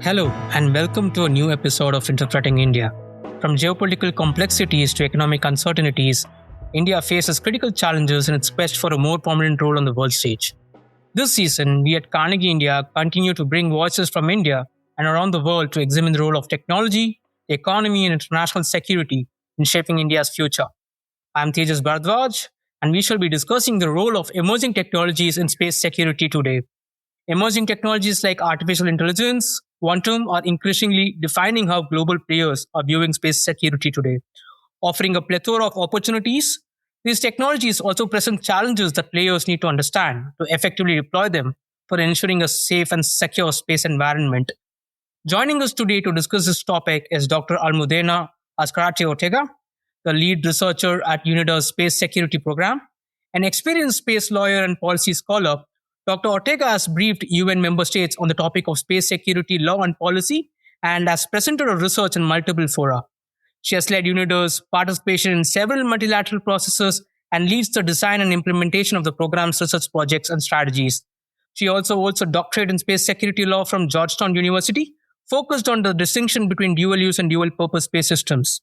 Hello, and welcome to a new episode of Interpreting India. From geopolitical complexities to economic uncertainties, India faces critical challenges in its quest for a more prominent role on the world stage. This season, we at Carnegie India continue to bring voices from India and around the world to examine the role of technology, the economy, and international security in shaping India's future. I'm Tejas Bharadwaj, and we shall be discussing the role of emerging technologies in space security today. Emerging technologies like artificial intelligence, quantum are increasingly defining how global players are viewing space security today. Offering a plethora of opportunities, these technologies also present challenges that players need to understand to effectively deploy them for ensuring a safe and secure space environment. Joining us today to discuss this topic is Dr. Almudena Azcárate Ortega, the lead researcher at UNIDA's Space Security Program. An experienced space lawyer and policy scholar, Dr. Ortega has briefed UN member states on the topic of space security law and policy and has presented her research in multiple fora. She has led UNIDA's participation in several multilateral processes and leads the design and implementation of the program's research projects and strategies. She also holds a doctorate in space security law from Georgetown University, focused on the distinction between dual-use and dual-purpose space systems.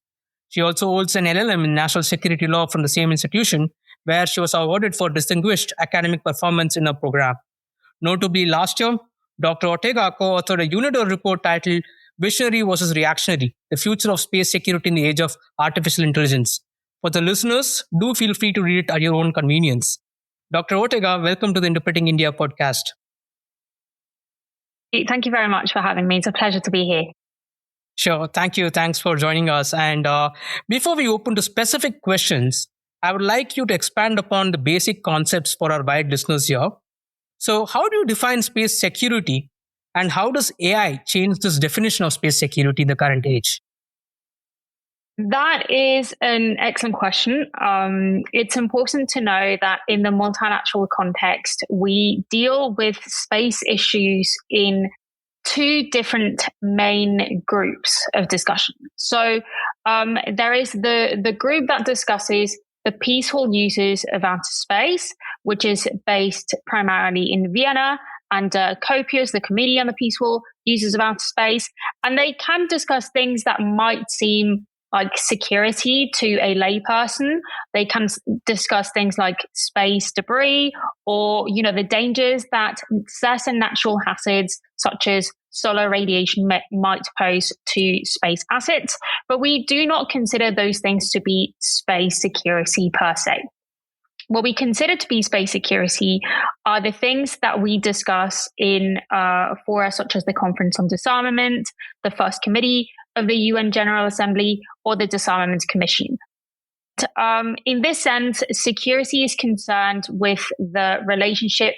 She also holds an LLM in national security law from the same institution, where she was awarded for distinguished academic performance in her program. Notably, last year, Dr. Ortega co-authored a UNIDA report titled Visionary versus Reactionary, the Future of Space Security in the Age of Artificial Intelligence. For the listeners, do feel free to read it at your own convenience. Dr. Ortega, welcome to the Interpreting India podcast. Thank you very much for having me. It's a pleasure to be here. Sure. Thank you. Thanks for joining us. And before we open to specific questions, I would like you to expand upon the basic concepts for our wide listeners here. So how do you define space security, and how does AI change this definition of space security in the current age? That is an excellent question. It's important to know that in the multilateral context, we deal with space issues in two different main groups of discussion. So there is the group that discusses the peaceful uses of outer space, which is based primarily in Vienna, and COPIUS, the Committee on the Peaceful Uses of Outer Space. And they can discuss things that might seem like security to a layperson. They can discuss things like space debris or, the dangers that certain natural hazards such as solar radiation might pose to space assets. But we do not consider those things to be space security per se. What we consider to be space security are the things that we discuss in fora such as the Conference on Disarmament, the First Committee of the UN General Assembly, or the Disarmament Commission. In this sense, security is concerned with the relationship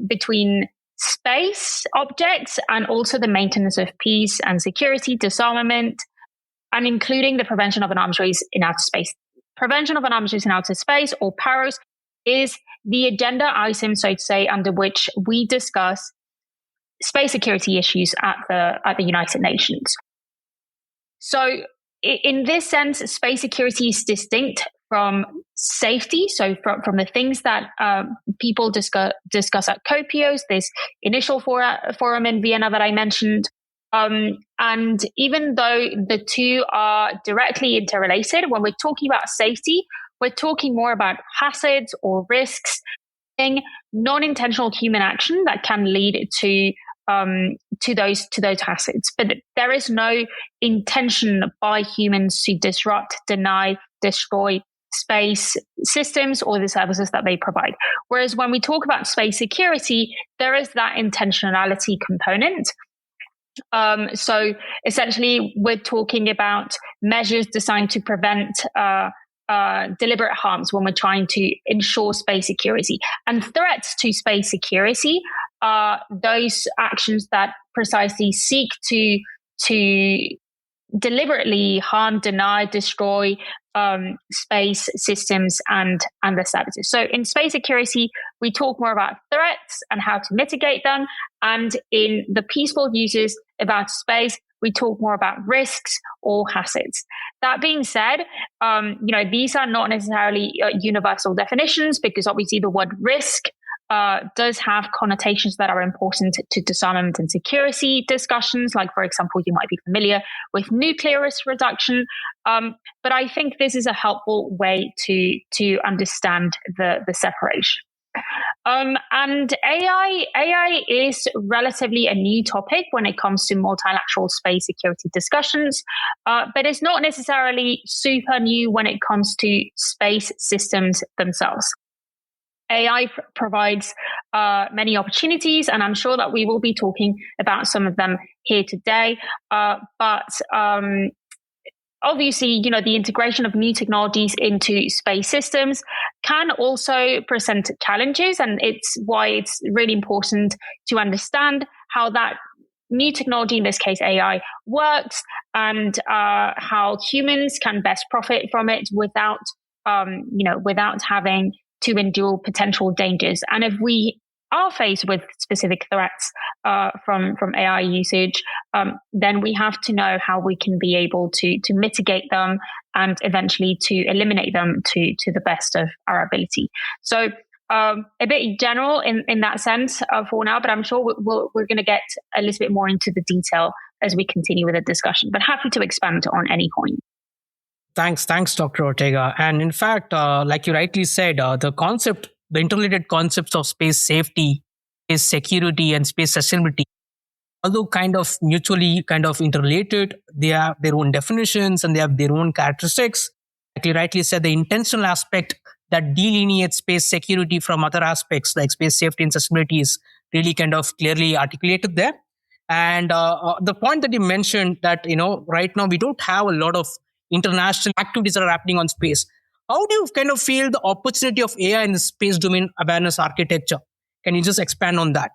between space objects and also the maintenance of peace and security, disarmament, and including the prevention of an arms race in outer space. Prevention of an arms race in outer space, or PAROS, is the agenda item, so to say, under which we discuss space security issues at the United Nations. So in this sense, space security is distinct from safety. So from the things that people discuss at COPIUS, this initial forum in Vienna that I mentioned. And even though the two are directly interrelated, when we're talking about safety, we're talking more about hazards or risks, non-intentional human action that can lead to those hazards. But there is no intention by humans to disrupt, deny, destroy space systems or the services that they provide. Whereas when we talk about space security, there is that intentionality component. So essentially, we're talking about measures designed to prevent deliberate harms when we're trying to ensure space security. And threats to space security are those actions that precisely seek to deliberately harm, deny, destroy space systems and the services. So in space security, we talk more about threats and how to mitigate them. And in the peaceful uses of outer space, we talk more about risks or hazards. That being said, these are not necessarily universal definitions, because obviously the word risk does have connotations that are important to disarmament and security discussions. Like, for example, you might be familiar with nuclear risk reduction. But I think this is a helpful way to understand the separation. And AI is relatively a new topic when it comes to multilateral space security discussions, but it's not necessarily super new when it comes to space systems themselves. AI provides many opportunities, and I'm sure that we will be talking about some of them here today. But obviously, the integration of new technologies into space systems can also present challenges, and it's why it's really important to understand how that new technology, in this case AI, works, and how humans can best profit from it without having to endure potential dangers. And if we are faced with specific threats from AI usage, then we have to know how we can be able to mitigate them and eventually to eliminate them to the best of our ability. So a bit general in that sense for now, but I'm sure we're going to get a little bit more into the detail as we continue with the discussion, but happy to expand on any point. Thanks, Dr. Ortega. And in fact, like you rightly said, the interrelated concepts of space safety, space security, and space sustainability, although kind of mutually kind of interrelated, they have their own definitions and they have their own characteristics. Like you rightly said, the intentional aspect that delineates space security from other aspects like space safety and sustainability is really kind of clearly articulated there. And the point that you mentioned that, right now we don't have a lot of international activities that are happening on space. How do you kind of feel the opportunity of AI in the space domain awareness architecture? Can you just expand on that?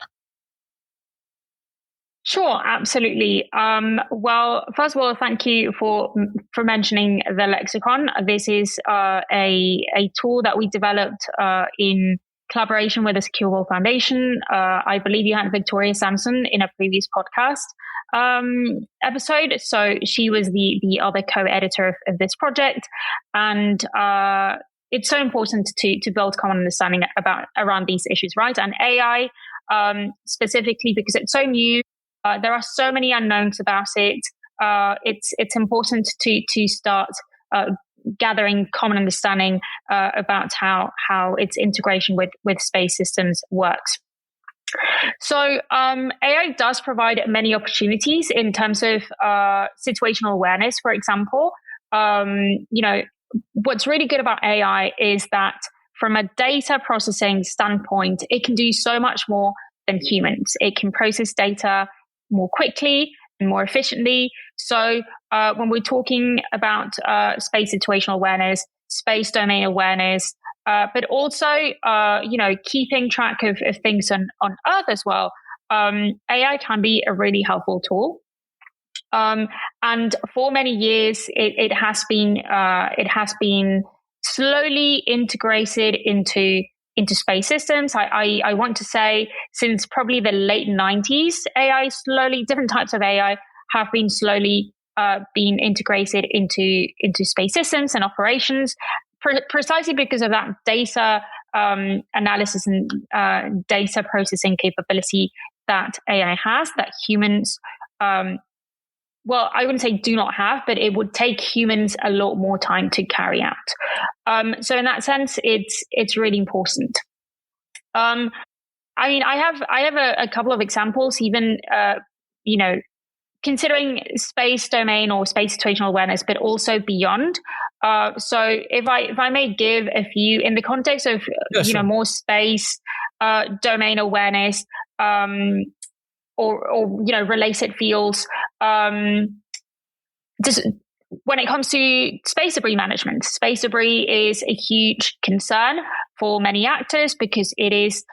Sure, absolutely. Well, first of all, thank you for mentioning the lexicon. This is a tool that we developed in collaboration with the Secure World Foundation. I believe you had Victoria Sampson in a previous podcast episode. So she was the other co-editor of this project. And it's so important to build common understanding around these issues, right? And AI, specifically because it's so new, there are so many unknowns about it. It's important to start gathering common understanding about how its integration with space systems works. So AI does provide many opportunities in terms of situational awareness, for example. What's really good about AI is that from a data processing standpoint, it can do so much more than humans. It can process data more quickly and more efficiently. So when we're talking about space situational awareness, space domain awareness, but also, keeping track of things on Earth as well, AI can be a really helpful tool. And for many years, it has been slowly integrated into space systems. I want to say since probably the late 90s, different types of AI have been slowly being integrated into space systems and operations, precisely because of that data analysis and data processing capability that AI has, that humans, I wouldn't say do not have, but it would take humans a lot more time to carry out. So in that sense, it's really important. I have a couple of examples, even considering space domain or space situational awareness, but also beyond. So if I may give a few in the context of more space domain awareness, or related fields, just when it comes to space debris management, space debris is a huge concern for many actors because it is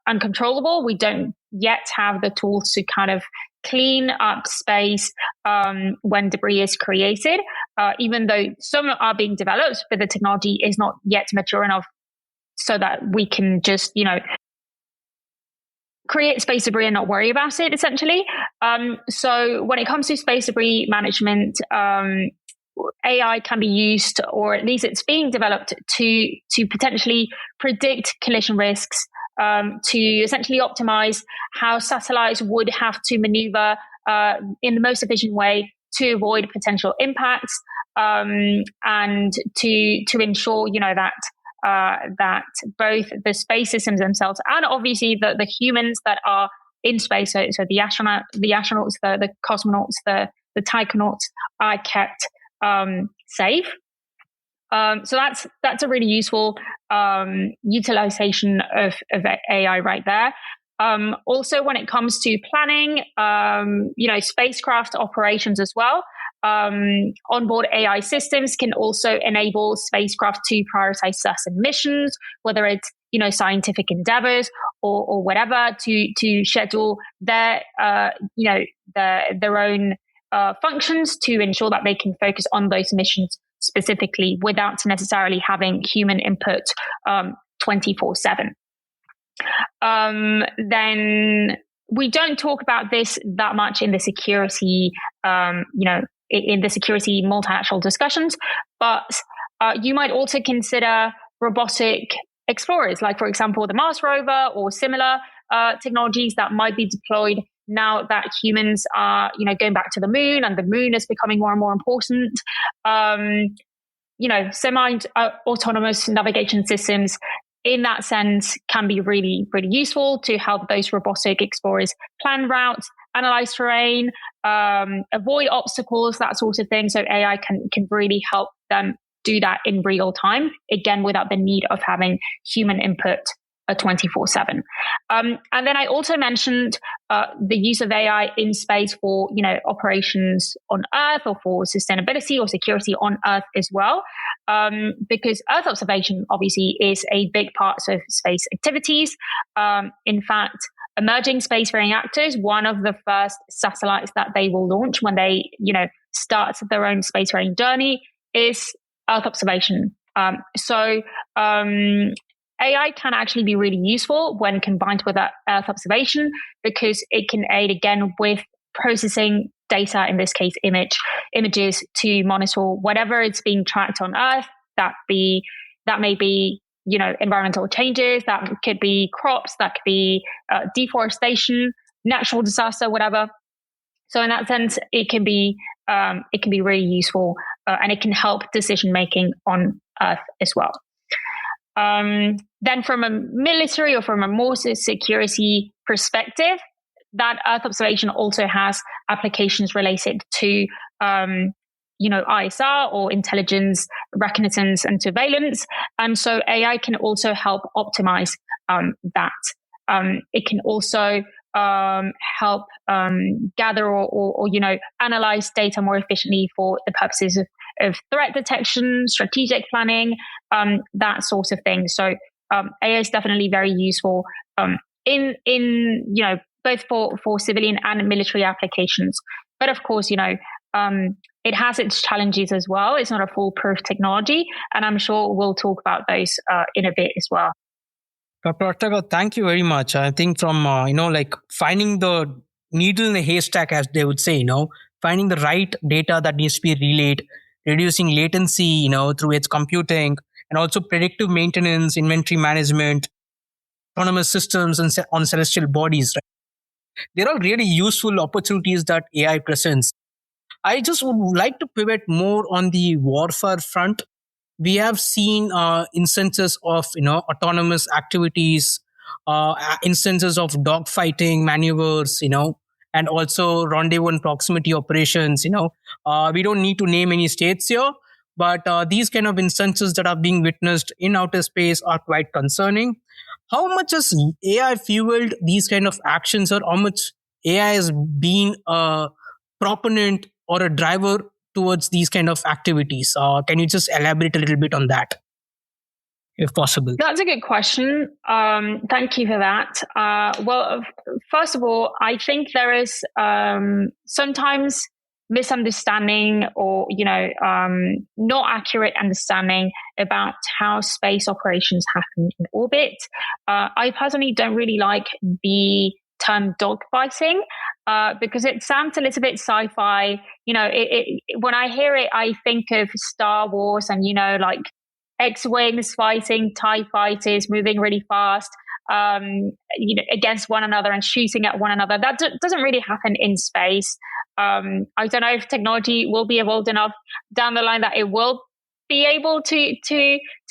uncontrollable. We don't yet have the tools to kind of clean up space when debris is created, even though some are being developed, but the technology is not yet mature enough so that we can just, create space debris and not worry about it, essentially. So when it comes to space debris management, AI can be used, or at least it's being developed to potentially predict collision risks to essentially optimize how satellites would have to maneuver in the most efficient way to avoid potential impacts, and to ensure, that both the space systems themselves and obviously the humans that are in space, so the astronauts, the cosmonauts, the taikonauts are kept safe. So that's a really useful utilization of AI right there. Also, when it comes to planning, spacecraft operations as well, onboard AI systems can also enable spacecraft to prioritize certain missions, whether it's scientific endeavors or whatever, to schedule their own functions to ensure that they can focus on those missions specifically without necessarily having human input 24/7. Then we don't talk about this that much in the security, in the security multilateral discussions, but you might also consider robotic explorers, like, for example, the Mars rover or similar technologies that might be deployed now that humans are, going back to the moon, and the moon is becoming more and more important. Semi-autonomous navigation systems, in that sense, can be really, really useful to help those robotic explorers plan routes, analyze terrain, avoid obstacles, that sort of thing. So AI can really help them do that in real time, again, without the need of having human input 24/7. And then I also mentioned the use of AI in space for, operations on Earth, or for sustainability or security on Earth as well, because Earth observation obviously is a big part of space activities. In fact, emerging spacefaring actors, one of the first satellites that they will launch when they, start their own spacefaring journey is Earth observation. AI can actually be really useful when combined with that Earth observation, because it can aid again with processing data, in this case images, to monitor whatever is being tracked on Earth. That may be environmental changes, that could be crops, that could be deforestation, natural disaster, whatever. So in that sense, it can be really useful, and it can help decision making on Earth as well. Then from a military or from a more security perspective, that Earth observation also has applications related to, ISR, or intelligence, reconnaissance and surveillance. And so AI can also help optimize that. It can also help gather or analyze data more efficiently for the purposes of threat detection, strategic planning, that sort of thing. So AI is definitely very useful in both for civilian and military applications. But of course, it has its challenges as well. It's not a foolproof technology, and I'm sure we'll talk about those in a bit as well. Dr. Ortega, thank you very much. I think from, finding the needle in the haystack, as they would say, finding the right data that needs to be relayed, reducing latency, through its computing, and also predictive maintenance, inventory management, autonomous systems and on celestial bodies. Right? They're all really useful opportunities that AI presents. I just would like to pivot more on the warfare front. We have seen instances of autonomous activities, instances of dogfighting maneuvers, and also rendezvous and proximity operations. We don't need to name any states here, but these kind of instances that are being witnessed in outer space are quite concerning. How much has AI fueled these kind of actions, or how much AI has been a proponent or a driver towards these kind of activities? Can you just elaborate a little bit on that, if possible? That's a good question. Thank you for that. Well, first of all, I think there is sometimes misunderstanding or, not accurate understanding about how space operations happen in orbit. I personally don't really like the term dogfighting because it sounds a little bit sci-fi. When I hear it, I think of Star Wars and, like X-Wings fighting TIE fighters moving really fast. against one another and shooting at one another. That doesn't really happen in space. I don't know if technology will be evolved enough down the line that it will be able to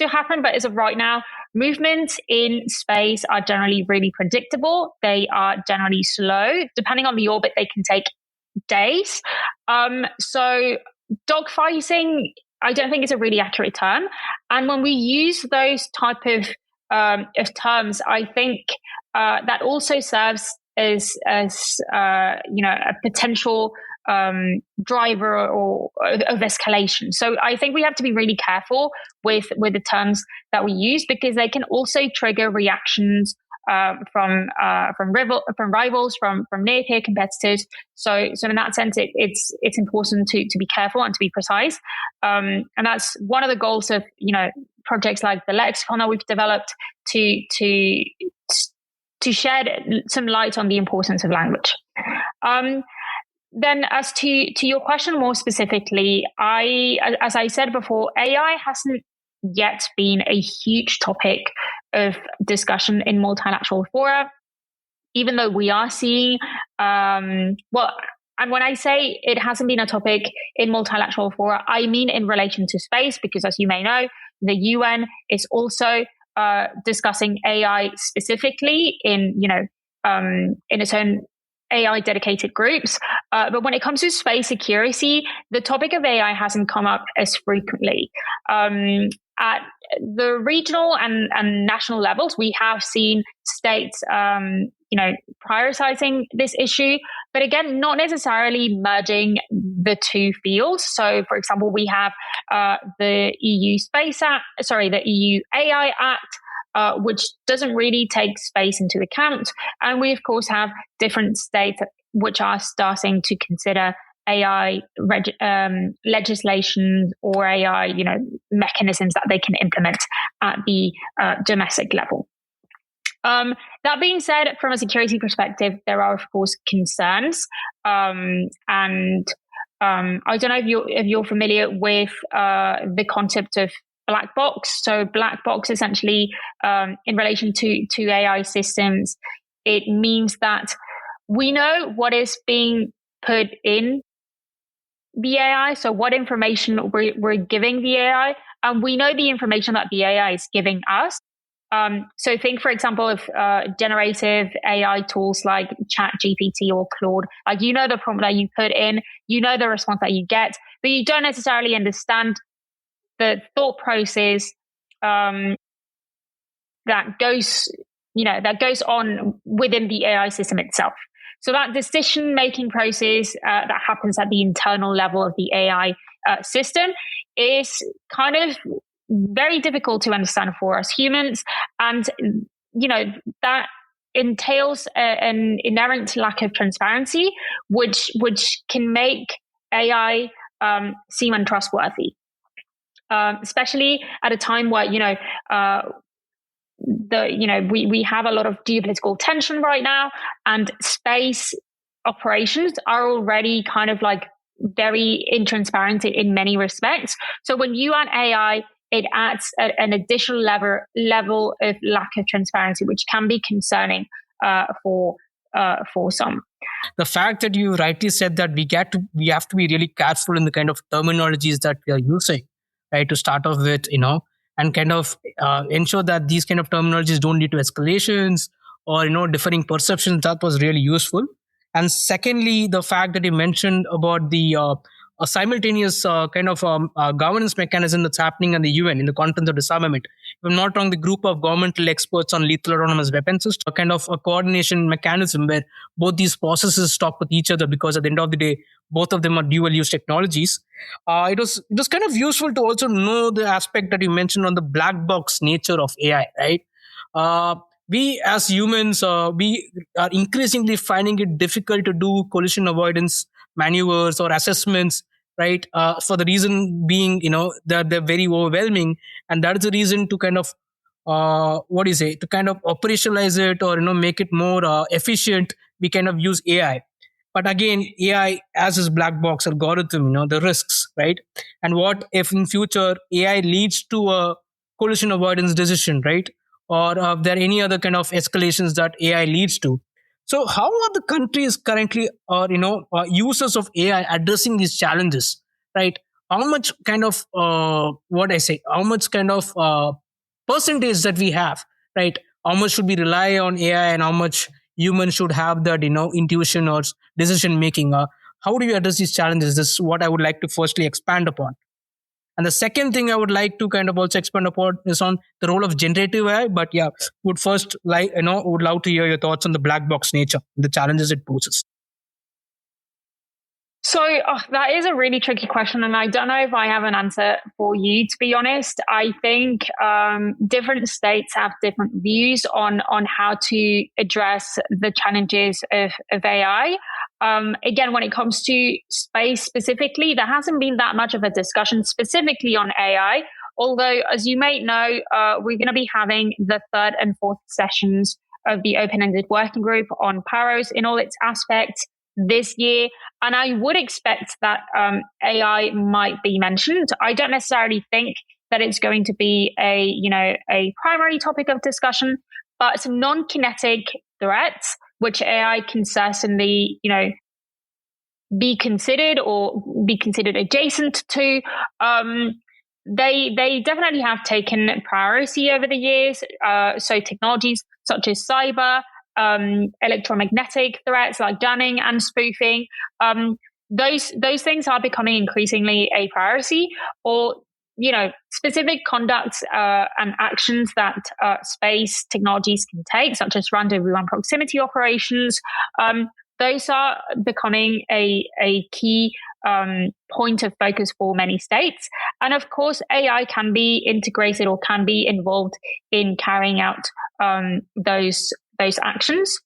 happen, but as of right now, movements in space are generally really predictable. They are generally slow. Depending on the orbit, they can take days. So dogfighting, I don't think is a really accurate term. And when we use those type of terms, I think that also serves as a potential driver of escalation. So I think we have to be really careful with the terms that we use, because they can also trigger reactions from rivals, from near peer competitors. So in that sense, it's important to be careful and to be precise. And that's one of the goals of projects like the lexicon that we've developed to shed some light on the importance of language. Then, as to your question more specifically, as I said before, AI hasn't yet been a huge topic of discussion in multilateral fora, even though we are seeing, and when I say it hasn't been a topic in multilateral fora, I mean in relation to space, because as you may know, the UN is also discussing AI specifically in its own AI dedicated groups. But when it comes to space security, the topic of AI hasn't come up as frequently. At the regional and national levels, we have seen states, prioritizing this issue, but again, not necessarily merging the two fields. So, for example, we have the EU AI Act, which doesn't really take space into account, and we of course have different states which are starting to consider AI legislation or AI, mechanisms that they can implement at the domestic level. That being said, from a security perspective, there are of course concerns, and I don't know if you're familiar with the concept of black box. So black box essentially, in relation to AI systems, it means that we know what is being put in the AI, so what information we're giving the AI, and we know the information that the AI is giving us. So think, for example, of generative AI tools like ChatGPT or Claude. Like, the prompt that you put in, the response that you get, but you don't necessarily understand the thought process that goes on within the AI system itself. So that decision-making process that happens at the internal level of the AI system is kind of very difficult to understand for us humans. And, that entails an inherent lack of transparency, which can make AI seem untrustworthy. Especially at a time where, we have a lot of geopolitical tension right now, and space operations are already kind of like very intransparent in many respects. So when you add AI, it adds an additional level of lack of transparency, which can be concerning for some. The fact that you rightly said that we have to be really careful in the kind of terminologies that we are using, right, to start off with, and kind of ensure that these kind of terminologies don't lead to escalations or, differing perceptions. That was really useful. And secondly, the fact that you mentioned about the a simultaneous governance mechanism that's happening in the UN in the context of disarmament. If I'm not wrong, the group of governmental experts on lethal autonomous weapons system, a kind of a coordination mechanism where both these processes talk with each other, because at the end of the day, both of them are dual-use technologies. It was kind of useful to also know the aspect that you mentioned on the black box nature of AI, right? We as humans, we are increasingly finding it difficult to do collision avoidance maneuvers or assessments, right? For the reason being, that they're very overwhelming, and that is the reason to kind of to kind of operationalize it or make it more efficient. We kind of use AI, but again, AI as is black box algorithm, the risks, right? And what if in future AI leads to a collision avoidance decision, right? or are there any other kind of escalations that AI leads to? So how are the countries currently, or users of AI addressing these challenges, right? How much kind of how much kind of percentage that we have, right? How much should we rely on AI, and how much humans should have that intuition or decision making? How do you address these challenges? This is what I would like to firstly expand upon. And the second thing I would like to kind of also expand upon is on the role of generative AI. But yeah, would first would love to hear your thoughts on the black box nature, the challenges it poses. So that is a really tricky question, and I don't know if I have an answer for you, to be honest. I think different states have different views on how to address the challenges of AI. Again, when it comes to space specifically, there hasn't been that much of a discussion specifically on AI. Although, as you may know, we're going to be having the third and fourth sessions of the open-ended working group on PAROS in all its aspects this year. And I would expect that AI might be mentioned. I don't necessarily think that it's going to be a primary topic of discussion, but some non-kinetic threats, which AI can certainly, be considered or be considered adjacent to, they definitely have taken priority over the years. So technologies such as cyber, electromagnetic threats like jamming and spoofing, those things are becoming increasingly a priority. Or specific conducts and actions that space technologies can take, such as rendezvous and proximity operations. Those are becoming a key point of focus for many states. And of course, AI can be integrated or can be involved in carrying out those actions.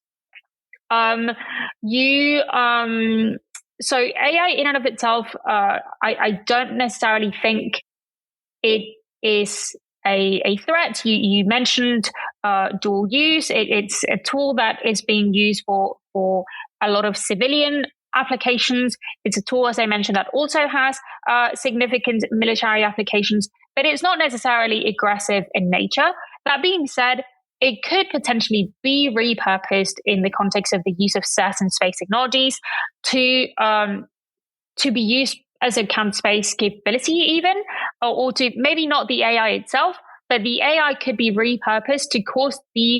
So AI in and of itself, I don't necessarily think it is a threat. You mentioned dual use. It's a tool that is being used for a lot of civilian applications. It's a tool, as I mentioned, that also has significant military applications, but it's not necessarily aggressive in nature. That being said, it could potentially be repurposed in the context of the use of certain space technologies to be used as a counter space capability, even, or to maybe not the AI itself, but the AI could be repurposed to cause the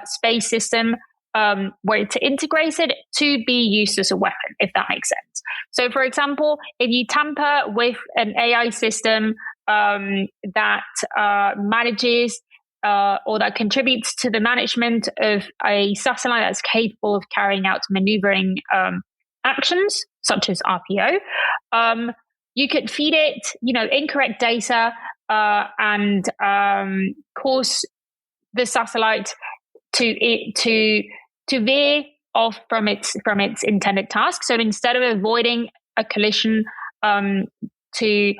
space system where it's integrated to be used as a weapon, if that makes sense. So, for example, if you tamper with an AI system that manages or that contributes to the management of a satellite that's capable of carrying out maneuvering actions, such as RPO, you could feed it, incorrect data and cause the satellite to veer off from its intended task. So instead of avoiding a collision through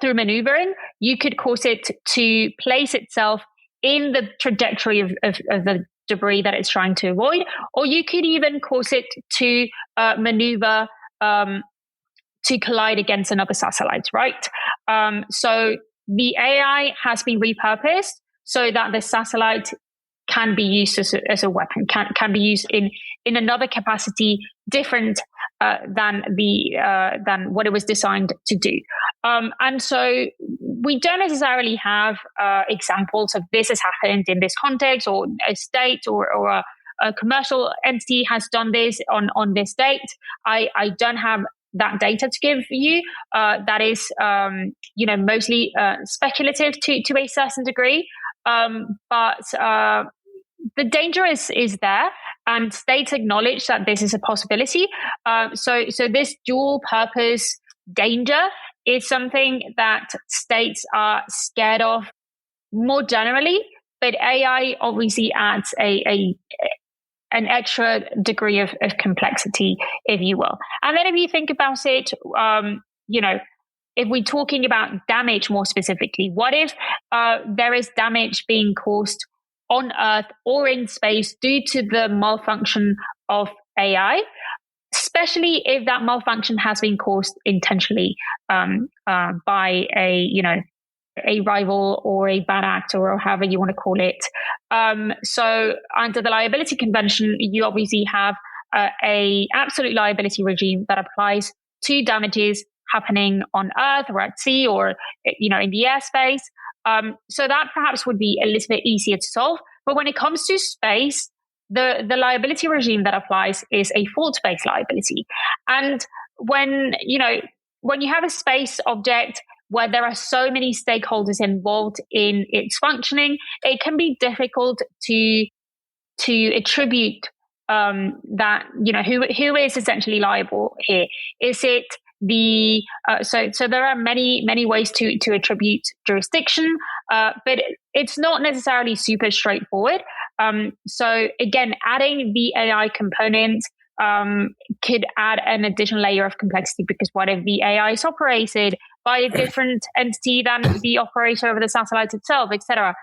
maneuvering, you could cause it to place itself in the trajectory of the debris that it's trying to avoid, or you could even cause it to maneuver to collide against another satellite, right? So the AI has been repurposed so that the satellite can be used as a weapon, can be used in another capacity different than what it was designed to do. And so we don't necessarily have examples of this has happened in this context, or a state or a commercial entity has done this on this date. I don't have that data to give you. That is, mostly speculative to a certain degree. But the danger is there, and states acknowledge that this is a possibility. So this dual purpose danger is something that states are scared of more generally, but AI obviously adds an extra degree of complexity, if you will. And then if you think about it, if we're talking about damage more specifically, what if there is damage being caused on Earth or in space due to the malfunction of AI, especially if that malfunction has been caused intentionally by a rival or a bad actor or however you want to call it. So under the liability convention, you obviously have a absolute liability regime that applies to damages happening on Earth or at sea or in the airspace. So that perhaps would be a little bit easier to solve. But when it comes to space, the liability regime that applies is a fault-based liability. And when you have a space object where there are so many stakeholders involved in its functioning, it can be difficult to attribute that who is essentially liable here. Is it the so there are many ways to attribute jurisdiction, but it's not necessarily super straightforward. So again, adding the AI component could add an additional layer of complexity, because what if the AI is operated by a different entity than the operator of the satellite itself, etc.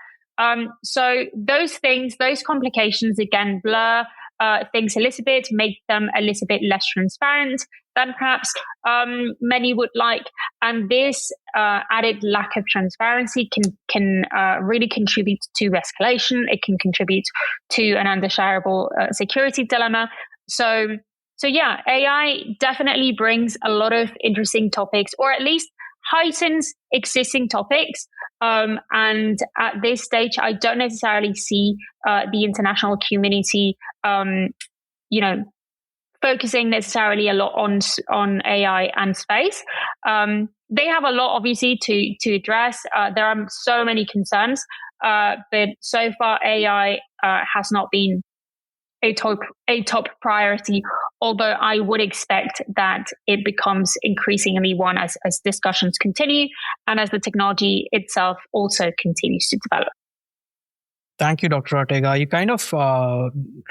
So those complications, again, blur things a little bit, make them a little bit less transparent than perhaps many would like. And this added lack of transparency can really contribute to escalation. It can contribute to an undesirable security dilemma. So yeah, AI definitely brings a lot of interesting topics, or at least heightens existing topics. And at this stage, I don't necessarily see the international community, focusing necessarily a lot on AI and space. They have a lot, obviously, to address. There are so many concerns, but so far AI has not been a top priority, although I would expect that it becomes increasingly one as discussions continue and as the technology itself also continues to develop. Thank you, Dr. Ortega. You kind of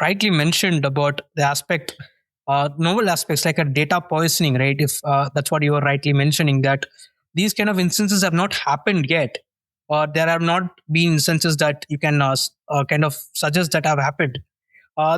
rightly mentioned about the novel aspects like a data poisoning, right? If that's what you were rightly mentioning, that these kind of instances have not happened yet, or there have not been instances that you can kind of suggest that have happened.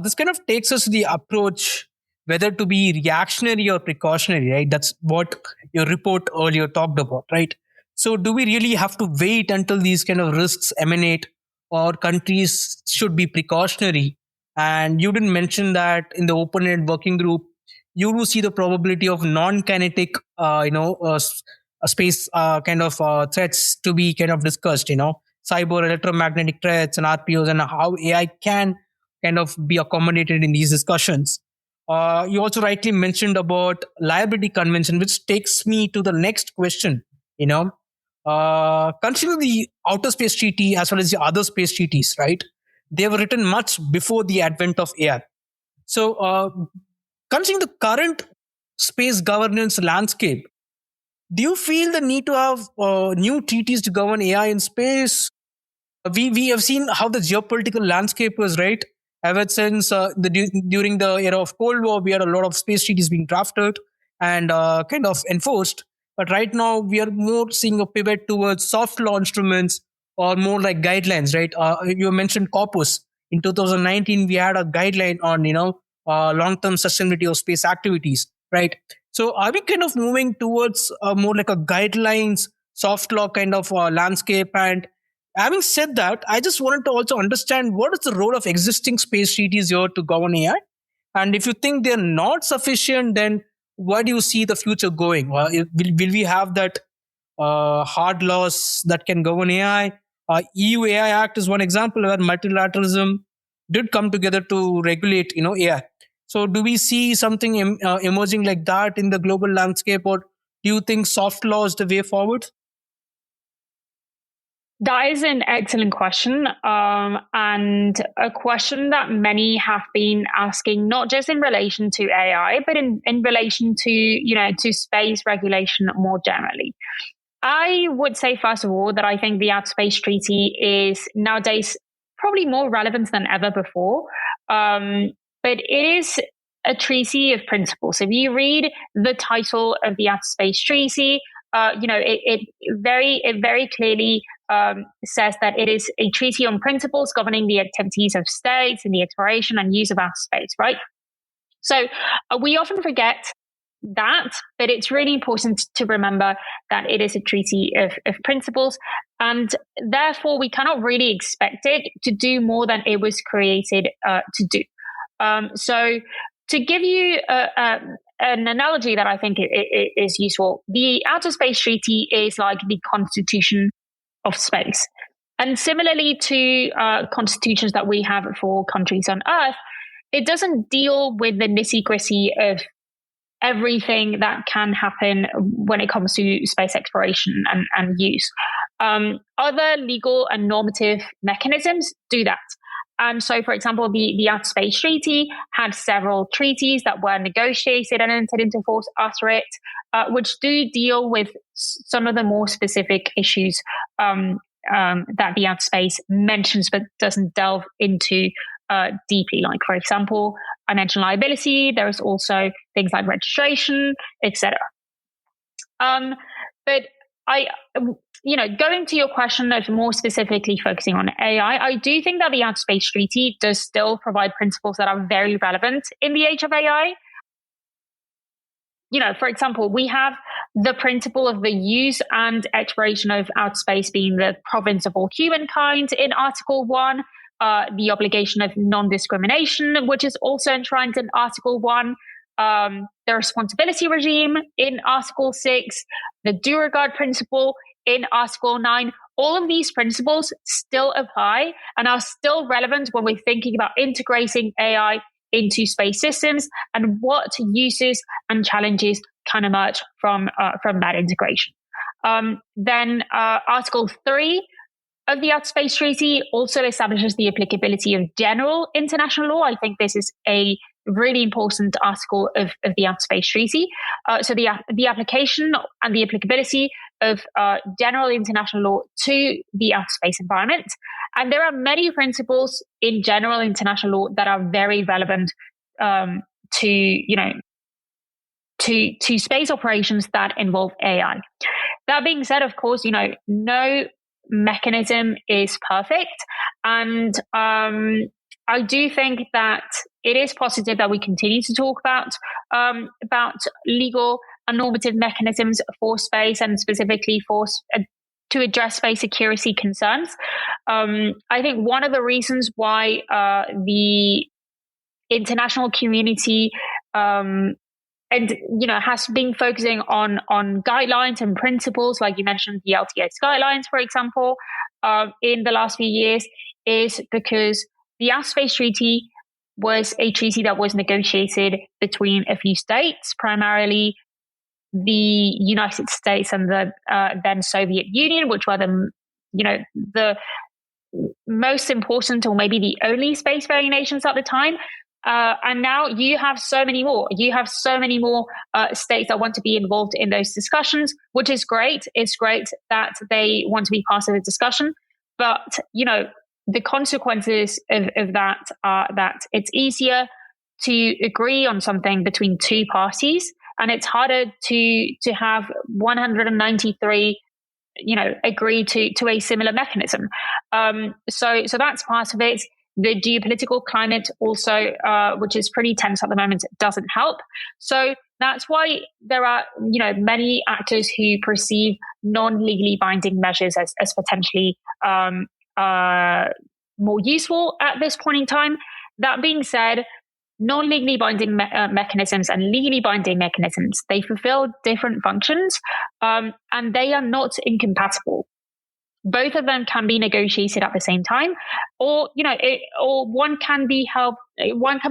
This kind of takes us to the approach whether to be reactionary or precautionary, right? That's what your report earlier talked about, right? So do we really have to wait until these kind of risks emanate, or countries should be precautionary? And you didn't mention that in the open-ended working group, you do see the probability of non-kinetic, space kind of threats to be kind of discussed, cyber electromagnetic threats and RPOs, and how AI can kind of be accommodated in these discussions. You also rightly mentioned about liability convention, which takes me to the next question. Consider the outer space treaty as well as the other space treaties, right? They were written much before the advent of AI. So, considering the current space governance landscape, do you feel the need to have new treaties to govern AI in space? We have seen how the geopolitical landscape was, right? Ever since during the era of Cold War, we had a lot of space treaties being drafted and kind of enforced. But right now, we are more seeing a pivot towards soft law instruments or more like guidelines, right? You mentioned Corpus. In 2019, we had a guideline on, long-term sustainability of space activities, right? So are we kind of moving towards more like a guidelines, soft law kind of landscape? And having said that, I just wanted to also understand what is the role of existing space treaties here to govern AI? And if you think they're not sufficient, then where do you see the future going? Will we have that hard laws that can govern AI? EU AI Act is one example where multilateralism did come together to regulate, AI. So do we see something emerging like that in the global landscape, or do you think soft law is the way forward? That is an excellent question, and a question that many have been asking, not just in relation to AI, but in relation to, to space regulation more generally. I would say, first of all, that I think the Outer Space Treaty is nowadays probably more relevant than ever before. But it is a treaty of principles. If you read the title of the Outer Space Treaty, it very clearly says that it is a treaty on principles governing the activities of states in the exploration and use of outer space, right? So we often forget that, but it's really important to remember that it is a treaty of principles, and therefore we cannot really expect it to do more than it was created to do. So to give you an analogy that I think is useful, the Outer Space Treaty is like the constitution of space. And similarly to constitutions that we have for countries on Earth, it doesn't deal with the nitty-gritty of everything that can happen when it comes to space exploration and use. Other legal and normative mechanisms do that. And so, for example, the Outer Space Treaty had several treaties that were negotiated and entered into force after it, which do deal with some of the more specific issues that the outer space mentions but doesn't delve into deeply. Like, for example, I mentioned liability. There's also things like registration, etc. But going to your question of more specifically focusing on AI, I do think that the Outer Space Treaty does still provide principles that are very relevant in the age of AI. For example, we have the principle of the use and exploration of outer space being the province of all humankind in Article 1, the obligation of non-discrimination, which is also enshrined in Article 1, the responsibility regime in Article 6, the due regard principle in Article 9. All of these principles still apply and are still relevant when we're thinking about integrating AI into space systems and what uses and challenges can emerge from that integration. Then Article 3 of the Outer Space Treaty also establishes the applicability of general international law. I think this is a really important article of the Outer Space Treaty. So the application and the applicability of general international law to the outer space environment. And there are many principles in general international law that are very relevant to space operations that involve AI. That being said, of course, no mechanism is perfect. And I do think that it is positive that we continue to talk about legal and normative mechanisms for space, and specifically to address space security concerns. I think one of the reasons why the international community has been focusing on guidelines and principles, like you mentioned, the LTS guidelines, for example, in the last few years, is because the Outer Space Treaty was a treaty that was negotiated between a few states, primarily the United States and the then Soviet Union, which were the most important or maybe the only spacefaring nations at the time. And now you have so many more. You have so many more states that want to be involved in those discussions, which is great. It's great that they want to be part of the discussion. But, the consequences of that are that it's easier to agree on something between two parties, and it's harder to have 193 agree to a similar mechanism. So that's part of it. The geopolitical climate also, which is pretty tense at the moment, doesn't help. So that's why there are many actors who perceive non-legally binding measures as potentially more useful at this point in time. That being said, non-legally binding mechanisms and legally binding mechanisms, they fulfill different functions, and they are not incompatible. Both of them can be negotiated at the same time, or one can be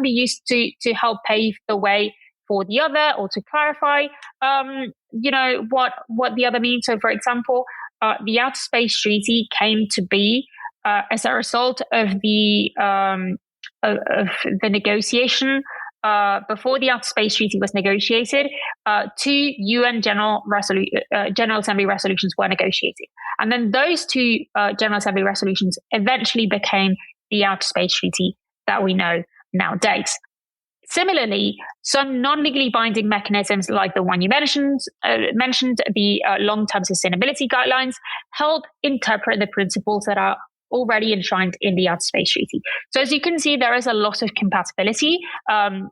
used to help pave the way for the other, or to clarify what the other means. So, for example, the Outer Space Treaty came to be as a result of the negotiation before the Outer Space Treaty was negotiated. Two UN General Assembly resolutions were negotiated, and then those two General Assembly resolutions eventually became the Outer Space Treaty that we know nowadays. Similarly, some non-legally binding mechanisms, like the one you mentioned, the long-term sustainability guidelines, help interpret the principles that are already enshrined in the Outer Space Treaty. So as you can see, there is a lot of compatibility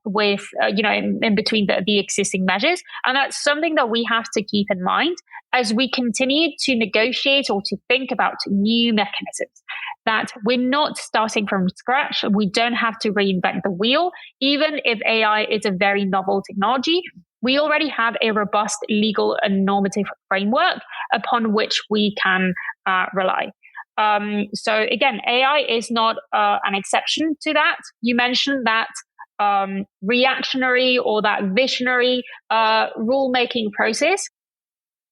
with, in between the existing measures. And that's something that we have to keep in mind as we continue to negotiate or to think about new mechanisms, that we're not starting from scratch. We don't have to reinvent the wheel. Even if AI is a very novel technology, we already have a robust legal and normative framework upon which we can rely. So again, AI is not an exception to that. You mentioned that reactionary or that visionary rule-making process.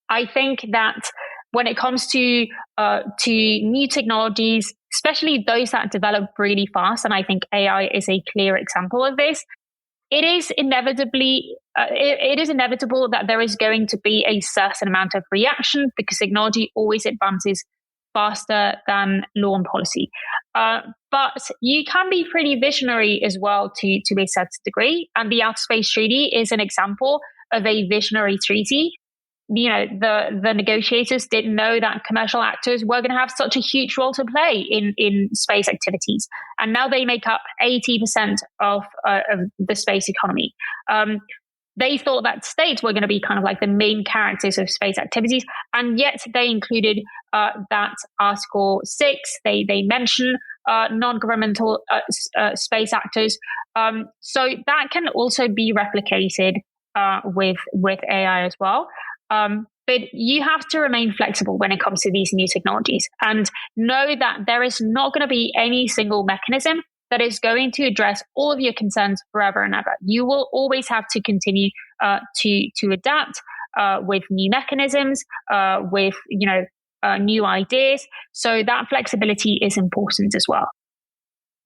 I think that when it comes to new technologies, especially those that develop really fast, and I think AI is a clear example of this, it is inevitable that there is going to be a certain amount of reaction because technology always advances faster than law and policy. But you can be pretty visionary as well to a certain degree. And the Outer Space Treaty is an example of a visionary treaty. The negotiators didn't know that commercial actors were going to have such a huge role to play in space activities. And now they make up 80% of the space economy. They thought that states were going to be kind of like the main characters of space activities, and yet they included that Article 6. They mention non-governmental space actors. So that can also be replicated with AI as well. But you have to remain flexible when it comes to these new technologies and know that there is not going to be any single mechanism that is going to address all of your concerns forever and ever. You will always have to continue to adapt with new mechanisms, with new ideas. So that flexibility is important as well.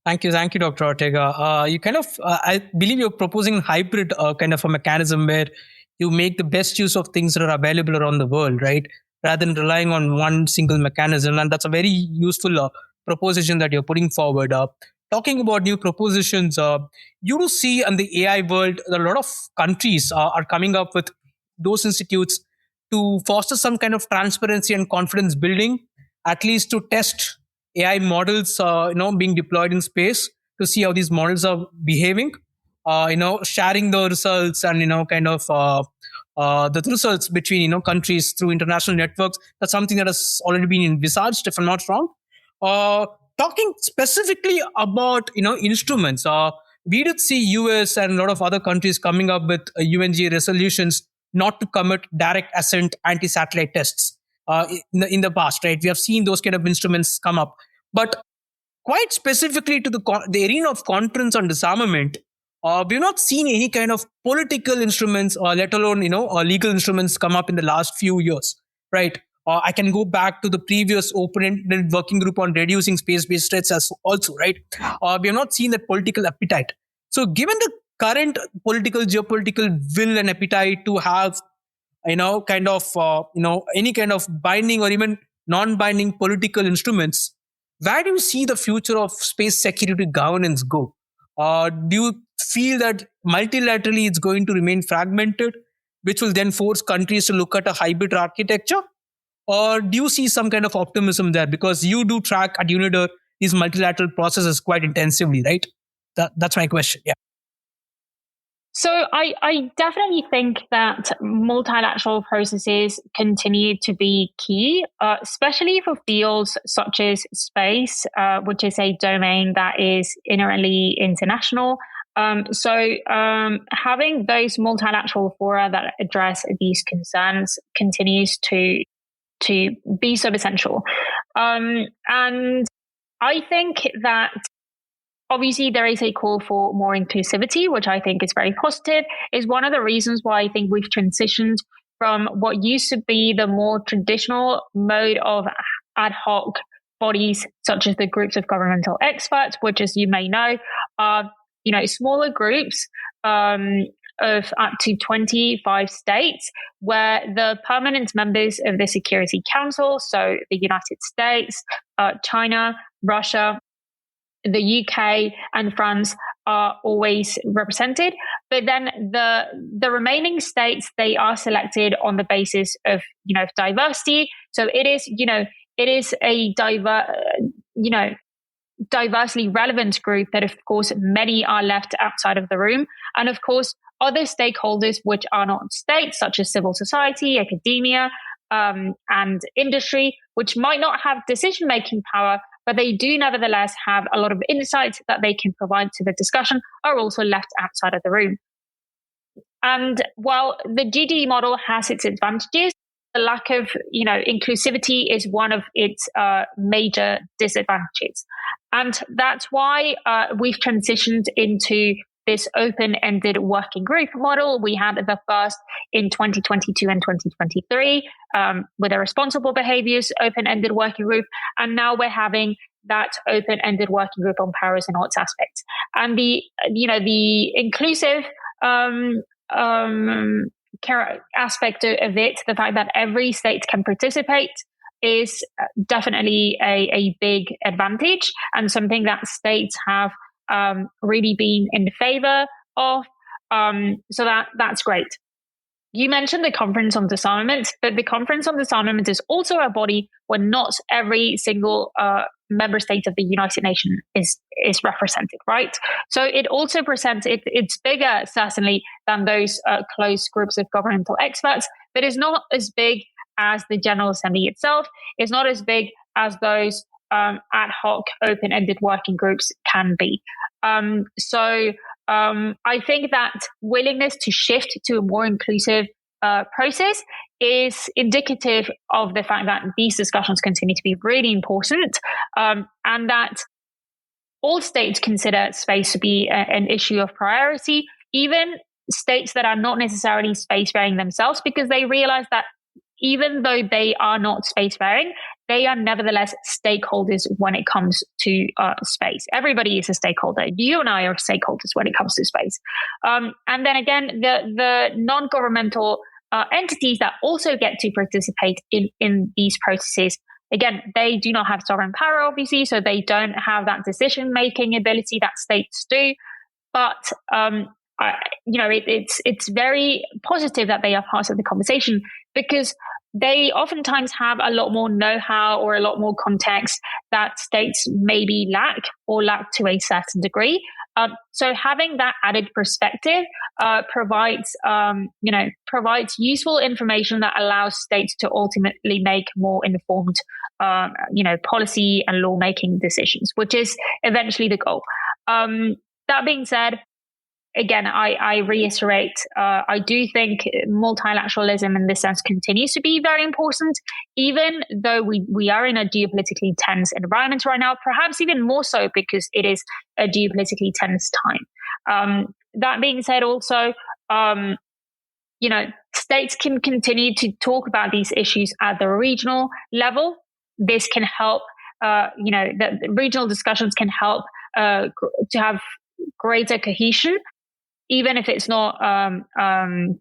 Thank you, Dr. Ortega. You kind of, I believe you're proposing hybrid kind of a mechanism where you make the best use of things that are available around the world, right? Rather than relying on one single mechanism. And that's a very useful proposition that you're putting forward. Talking about new propositions, you do see in the AI world, a lot of countries are coming up with those institutes to foster some kind of transparency and confidence building, at least to test AI models, being deployed in space to see how these models are behaving. Sharing the results and, the results between, countries through international networks. That's something that has already been envisaged, if I'm not wrong. Talking specifically about, instruments, we did see US and a lot of other countries coming up with UNGA resolutions not to commit direct ascent anti-satellite tests in the past, right? We have seen those kind of instruments come up. But quite specifically to the arena of conference on disarmament, we've not seen any kind of political instruments, let alone, legal instruments come up in the last few years, right? I can go back to the previous open-ended working group on reducing space-based threats as also, right? We have not seen that political appetite. So given the current geopolitical will and appetite to have, any kind of binding or even non-binding political instruments, where do you see the future of space security governance go? Do you feel that multilaterally it's going to remain fragmented, which will then force countries to look at a hybrid architecture? Or do you see some kind of optimism there? Because you do track at UNIDER these multilateral processes quite intensively, right? That's my question. Yeah. So I definitely think that multilateral processes continue to be key, especially for fields such as space, which is a domain that is inherently international. So having those multilateral fora that address these concerns continues to be so essential. And I think that obviously there is a call for more inclusivity, which I think is very positive. Is one of the reasons why I think we've transitioned from what used to be the more traditional mode of ad hoc bodies, such as the groups of governmental experts, which, as you may know, are smaller groups of up to 25 states, where the permanent members of the Security Council, so the United States, China, Russia, the UK, and France, are always represented. But then the remaining states, they are selected on the basis of diversity. So it is a diversely relevant group that, of course, many are left outside of the room. And of course, other stakeholders which are not states, such as civil society, academia, and industry, which might not have decision-making power, but they do nevertheless have a lot of insights that they can provide to the discussion, are also left outside of the room. And while the GDE model has its advantages, the lack of inclusivity is one of its major disadvantages. And that's why we've transitioned into this open-ended working group model. We had the first in 2022 and 2023 with a responsible behaviors open-ended working group. And now we're having that open-ended working group on powers and arts aspects. And the inclusive aspect of it, the fact that every state can participate, is definitely a big advantage and something that states have really been in favor of. So that's great. You mentioned the Conference on Disarmament, but the Conference on Disarmament is also a body where not every single member state of the United Nations is represented, right? So it also presents, it's bigger certainly than those close groups of governmental experts, but it's not as big as the General Assembly itself. It's not as big as those ad hoc open-ended working groups can be. So I think that willingness to shift to a more inclusive process is indicative of the fact that these discussions continue to be really important, and that all states consider space to be an issue of priority, even states that are not necessarily spacefaring themselves, because they realize that even though they are not spacefaring, they are nevertheless stakeholders when it comes to space. Everybody is a stakeholder. You and I are stakeholders when it comes to space. And then again, the non-governmental entities that also get to participate in these processes, again, they do not have sovereign power, obviously, so they don't have that decision-making ability that states do. But it's very positive that they are part of the conversation, because they oftentimes have a lot more know-how or a lot more context that states maybe lack to a certain degree. So having that added perspective provides useful information that allows states to ultimately make more informed, policy and lawmaking decisions, which is eventually the goal. That being said, again, I reiterate, I do think multilateralism in this sense continues to be very important, even though we are in a geopolitically tense environment right now, perhaps even more so because it is a geopolitically tense time. That being said, also, states can continue to talk about these issues at the regional level. This can help, the regional discussions can help to have greater cohesion, even if it's not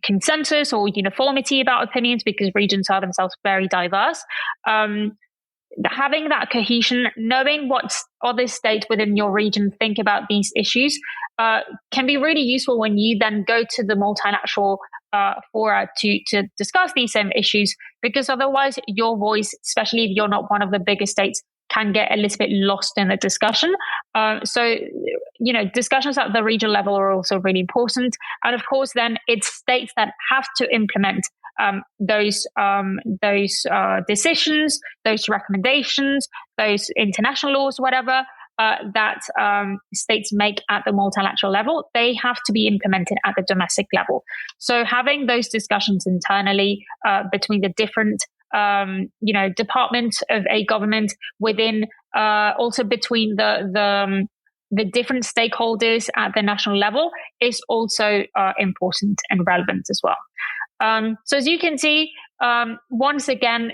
consensus or uniformity about opinions, because regions are themselves very diverse. Having that cohesion, knowing what other states within your region think about these issues, can be really useful when you then go to the multilateral fora to discuss these same issues, because otherwise your voice, especially if you're not one of the biggest states, can get a little bit lost in the discussion. So discussions at the regional level are also really important. And of course, then it's states that have to implement those decisions, those recommendations, those international laws, whatever, that states make at the multilateral level. They have to be implemented at the domestic level. So having those discussions internally between the different departments of a government, within also between the different stakeholders at the national level, is also important and relevant as well. So as you can see, once again,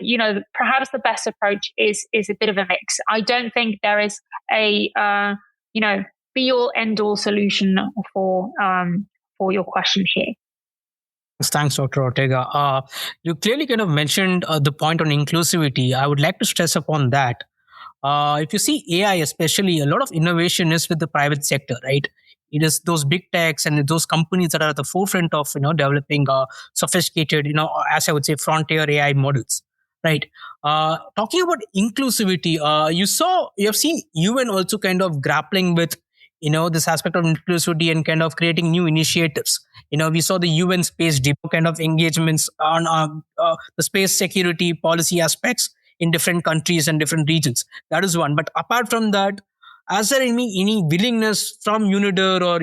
perhaps the best approach is a bit of a mix. I don't think there is a be all end all solution for your question here. Thanks, Dr. Ortega. You clearly kind of mentioned the point on inclusivity. I would like to stress upon that. If you see AI, especially, a lot of innovation is with the private sector, right? It is those big techs and those companies that are at the forefront of developing sophisticated, as I would say, frontier AI models. Right. Talking about inclusivity, you have seen UN also kind of grappling with, this aspect of inclusivity and kind of creating new initiatives. We saw the UN Space Depot kind of engagements on the space security policy aspects in different countries and different regions. That is one. But apart from that, is there any willingness from UNIDER or,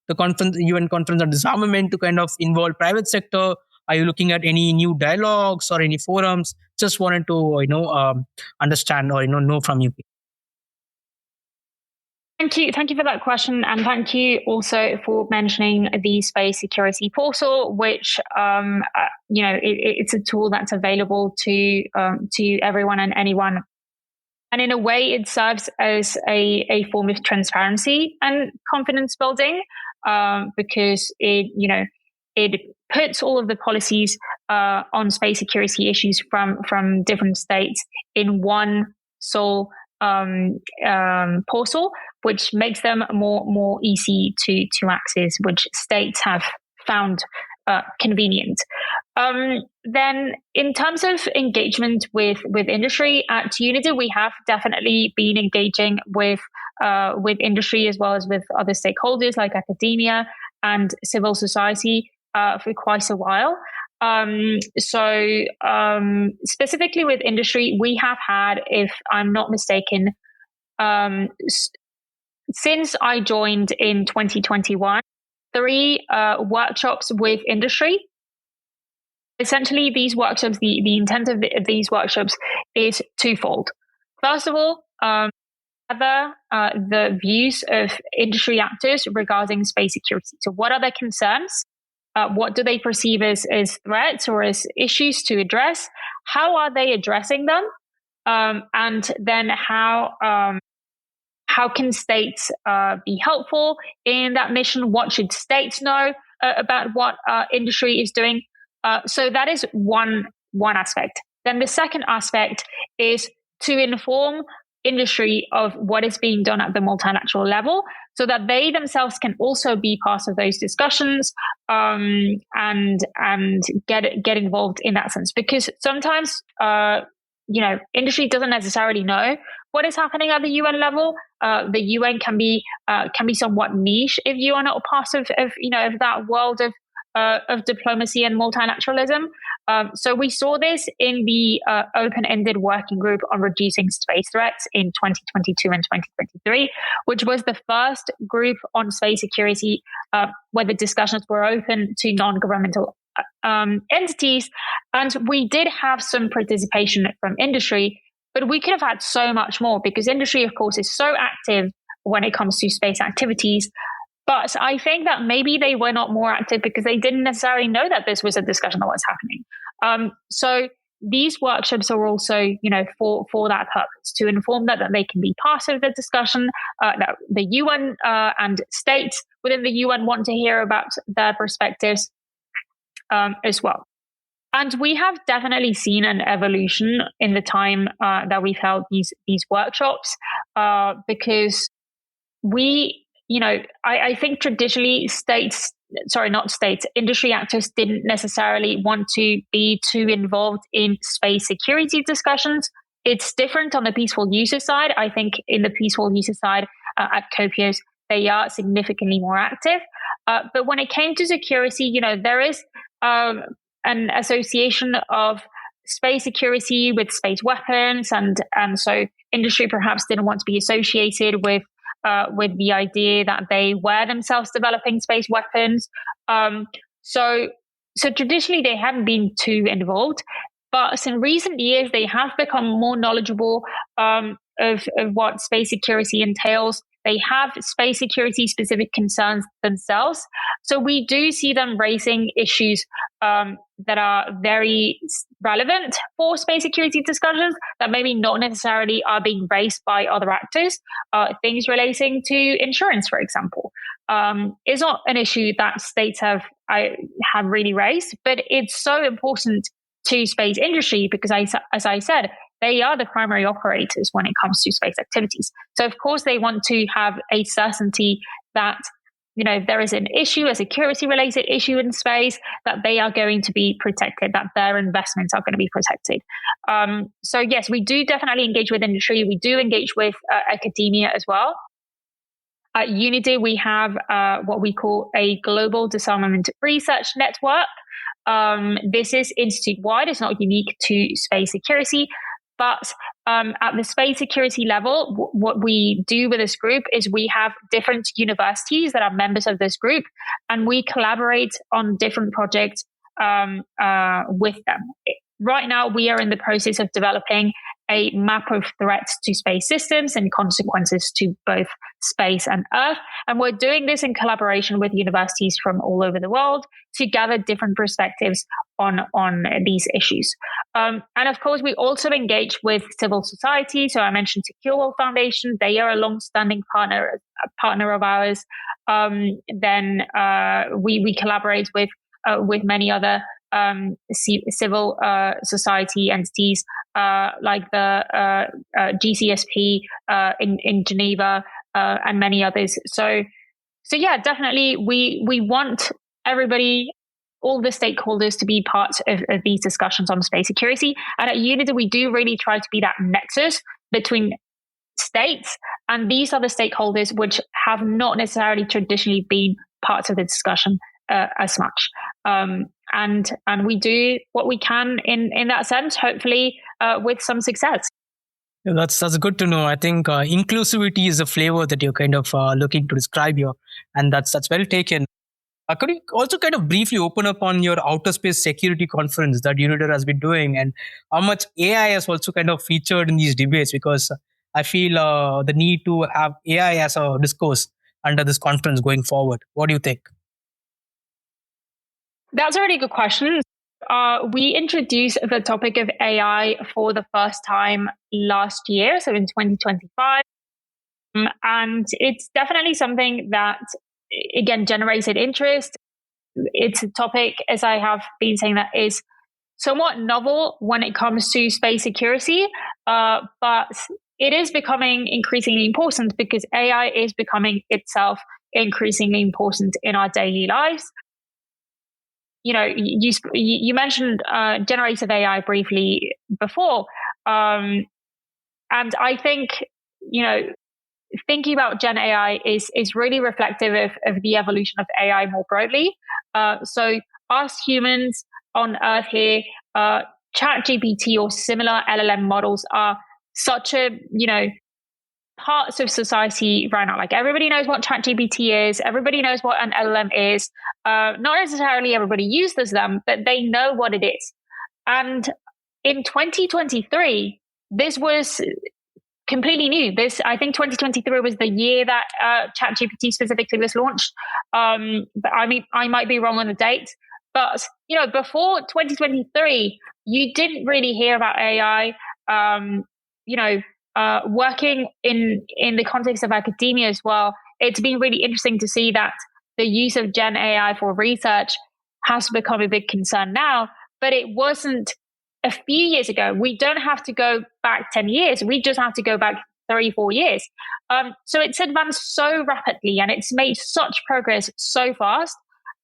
the conference, UN Conference on Disarmament to kind of involve private sector? Are you looking at any new dialogues or any forums? Just wanted to, understand or, know from you. Thank you for that question, and thank you also for mentioning the Space Security Portal, which it's a tool that's available to everyone and anyone, and in a way, it serves as a form of transparency and confidence building, because it puts all of the policies on space security issues from different states in one sole portal, which makes them more easy to access, which states have found convenient. Then, in terms of engagement with industry at UNIDER, we have definitely been engaging with industry as well as with other stakeholders like academia and civil society for quite a while. Specifically with industry, we have had, if I'm not mistaken, since I joined in 2021, 3 workshops with industry. Essentially, these workshops, the intent of these workshops is twofold. First of all, gather the views of industry actors regarding space security. So what are their concerns? What do they perceive as threats or as issues to address? How are they addressing them? And then how can states be helpful in that mission? What should states know about what industry is doing? So that is one aspect. Then the second aspect is to inform industry of what is being done at the multilateral level, so that they themselves can also be part of those discussions and get involved in that sense. Because sometimes industry doesn't necessarily know what is happening at the UN level. The UN can be somewhat niche if you are not a part of that world of diplomacy and multilateralism. So we saw this in the open-ended working group on reducing space threats in 2022 and 2023, which was the first group on space security where the discussions were open to non-governmental entities. And we did have some participation from industry, but we could have had so much more, because industry, of course, is so active when it comes to space activities. But I think that maybe they were not more active because they didn't necessarily know that this was a discussion that was happening. So these workshops are also, for that purpose, to inform that they can be part of the discussion, that the UN and states within the UN want to hear about their perspectives as well. And we have definitely seen an evolution in the time that we've held these workshops, because I think traditionally industry actors didn't necessarily want to be too involved in space security discussions. It's different on the peaceful user side. I think in the peaceful user side at COPIOS, they are significantly more active. But when it came to security, there is an association of space security with space weapons, and so industry perhaps didn't want to be associated with the idea that they were themselves developing space weapons. So traditionally they hadn't been too involved, but in recent years they have become more knowledgeable of what space security entails. They have space security specific concerns themselves. So we do see them raising issues that are very relevant for space security discussions that maybe not necessarily are being raised by other actors. Things relating to insurance, for example, is not an issue that states have really raised, but it's so important to space industry because, as I said, they are the primary operators when it comes to space activities. So, of course, they want to have a certainty that if there is an issue, a security-related issue in space, that they are going to be protected, that their investments are going to be protected. So yes, we do definitely engage with industry. We do engage with academia as well. At Unity, we have what we call a global disarmament research network. This is institute-wide. It's not unique to space security. But at the space security level, what we do with this group is we have different universities that are members of this group, and we collaborate on different projects with them. Right now, we are in the process of developing a map of threats to space systems and consequences to both space and Earth. And we're doing this in collaboration with universities from all over the world to gather different perspectives on these issues. And of course, we also engage with civil society. So I mentioned Secure World Foundation. They are a long-standing partner of ours. Then we collaborate with many other civil society entities like the GCSP in Geneva and many others. So yeah, definitely we want everybody, all the stakeholders, to be part of these discussions on space security. And at Unity, we do really try to be that nexus between states and these other stakeholders which have not necessarily traditionally been parts of the discussion as much. And we do what we can in that sense, hopefully with some success. Yeah, that's good to know. I think inclusivity is a flavor that you're kind of looking to describe here, and that's well taken. Could you also kind of briefly open up on your outer space security conference that United has been doing, and how much AI has also kind of featured in these debates? Because I feel the need to have AI as a discourse under this conference going forward. What do you think? That's a really good question. We introduced the topic of AI for the first time last year, so in 2025. And it's definitely something that, again, generated interest. It's a topic, as I have been saying, that is somewhat novel when it comes to space security, but it is becoming increasingly important because AI is becoming itself increasingly important in our daily lives. You mentioned generative AI briefly before, and I think thinking about Gen AI is really reflective of the evolution of AI more broadly. So us humans on Earth here, ChatGPT or similar LLM models are such a parts of society right now. Like, everybody knows what ChatGPT is. Everybody knows what an LLM is. Not necessarily everybody uses them, but they know what it is. And in 2023, this was completely new. I think 2023 was the year that ChatGPT specifically was launched. But I might be wrong on the date. But before 2023, you didn't really hear about AI. Working in the context of academia as well, it's been really interesting to see that the use of Gen AI for research has become a big concern now, but it wasn't a few years ago. We don't have to go back 10 years. We just have to go back 3-4 years. So it's advanced so rapidly and it's made such progress so fast.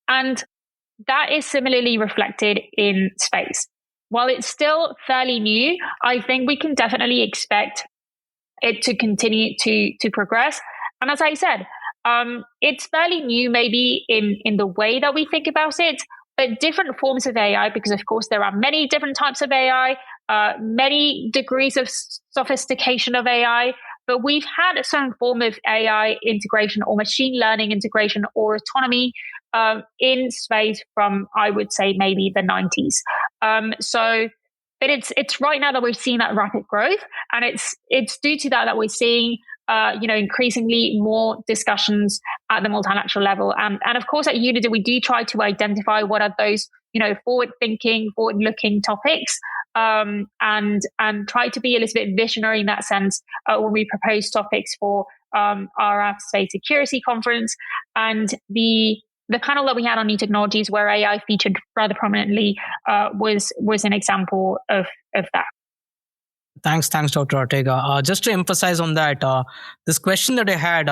And that is similarly reflected in space. While it's still fairly new, I think we can definitely expect it to continue to progress. And as I said, it's fairly new maybe in the way that we think about it, but different forms of AI, because of course there are many different types of AI, many degrees of sophistication of AI, but we've had some form of AI integration or machine learning integration or autonomy in space from, I would say, maybe the 90s. But it's right now that we're seeing that rapid growth, and it's due to that we're seeing increasingly more discussions at the multilateral level, and of course at Unity we do try to identify what are those forward-looking topics, and try to be a little bit visionary in that sense when we propose topics for our space security conference. And the panel that we had on new technologies, where AI featured rather prominently, was an example of that. Thanks, Dr. Ortega. Just to emphasize on that, this question that I had,